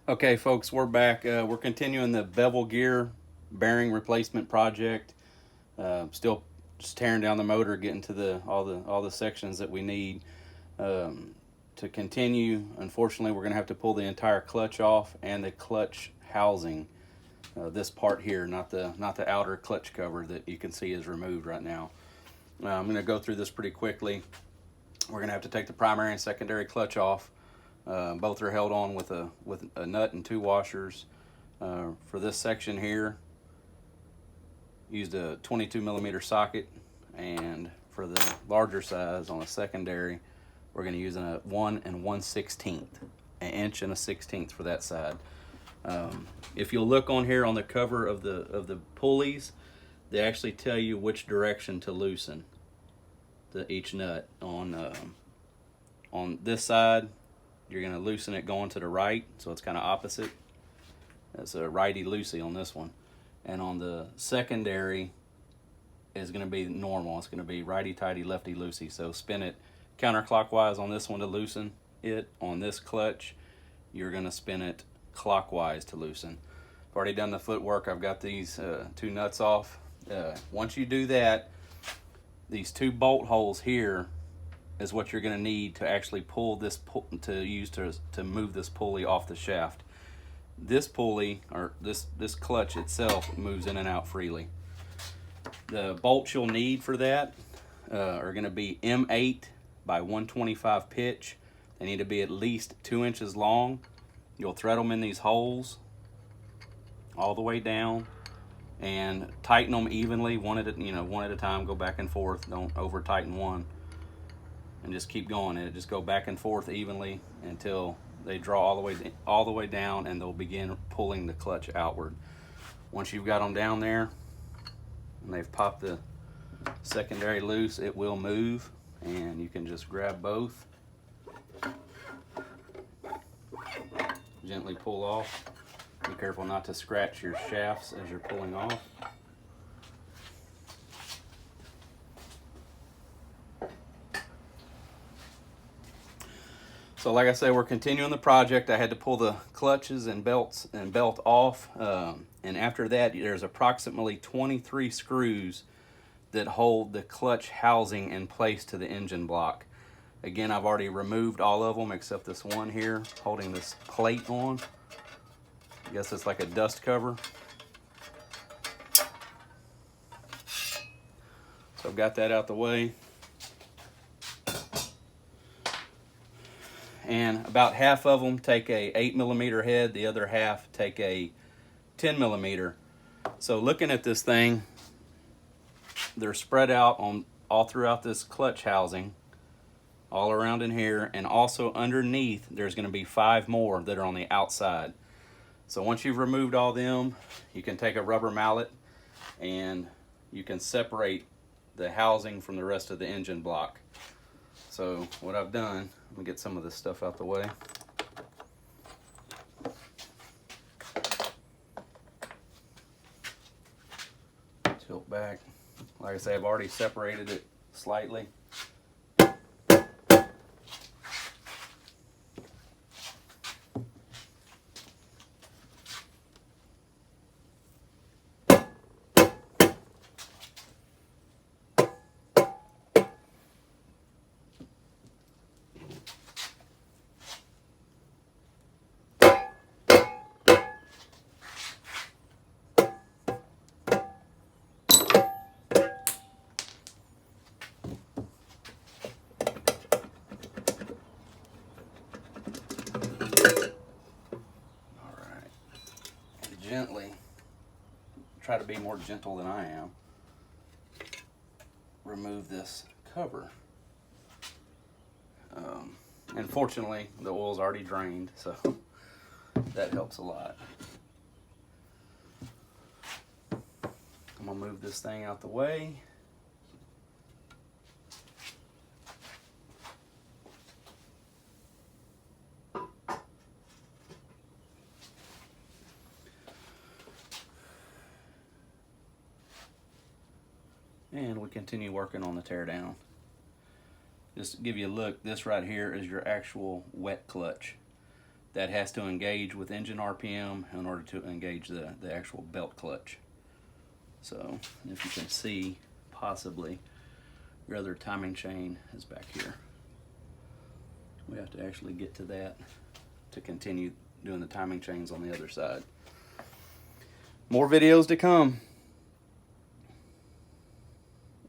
Okay, folks, we're back. We're continuing the bevel gear bearing replacement project. Still just tearing down the motor, getting to all the sections that we need to continue. Unfortunately, we're going to have to pull the entire clutch off and the clutch housing. This part here, not the outer clutch cover that you can see is removed right now. I'm going to go through this pretty quickly. We're going to have to take the primary and secondary clutch off. Both are held on with a nut and two washers. For this section here, used a 22 millimeter socket, and for the larger size on a secondary, we're going to use a 1 1/16, an inch and a 16th for that side. If you'll look on here on the cover of the pulleys, they actually tell you which direction to loosen each nut. On this side, you're going to loosen it going to the right, so it's kind of opposite. It's a righty-loosey on this one. And on the secondary is going to be normal. It's going to be righty-tighty, lefty-loosey. So spin it counterclockwise on this one to loosen it. On this clutch, you're going to spin it clockwise to loosen. I've already done the footwork. I've got these two nuts off. Once you do that, these two bolt holes here is what you're going to need to actually pull this to move this pulley off the shaft. This pulley, or this clutch itself, moves in and out freely. The bolts you'll need for that are going to be M8 by 125 pitch. They need to be at least 2 inches long. You'll thread them in these holes all the way down and tighten them evenly, one at a time. Go back and forth. Don't over tighten one. And just keep going, and just go back and forth evenly until they draw all the way down, and they'll begin pulling the clutch outward. Once you've got them down there and they've popped the secondary loose, it will move, and you can just grab both, gently pull off. Be careful not to scratch your shafts as you're pulling off. So like I said, we're continuing the project. I had to pull the clutches and belt off. And after that, there's approximately 23 screws that hold the clutch housing in place to the engine block. Again, I've already removed all of them except this one here holding this plate on. I guess it's like a dust cover. So I've got that out the way. And about half of them take a 8 millimeter head, the other half take a 10 millimeter. So looking at this thing, they're spread out all throughout this clutch housing, all around in here, and also underneath there's going to be 5 more that are on the outside. So once you've removed all them, you can take a rubber mallet and you can separate the housing from the rest of the engine block. So what I've done, let me get some of this stuff out the way. Tilt back. Like I say, I've already separated it slightly. Gently, try to be more gentle than I am, remove this cover. And fortunately, the oil's already drained, so that helps a lot. I'm gonna move this thing out the way. And we continue working on the teardown. Just to give you a look, this right here is your actual wet clutch. that has to engage with engine RPM in order to engage the actual belt clutch. So if you can see, possibly your other timing chain is back here. We have to actually get to that to continue doing the timing chains on the other side. More videos to come.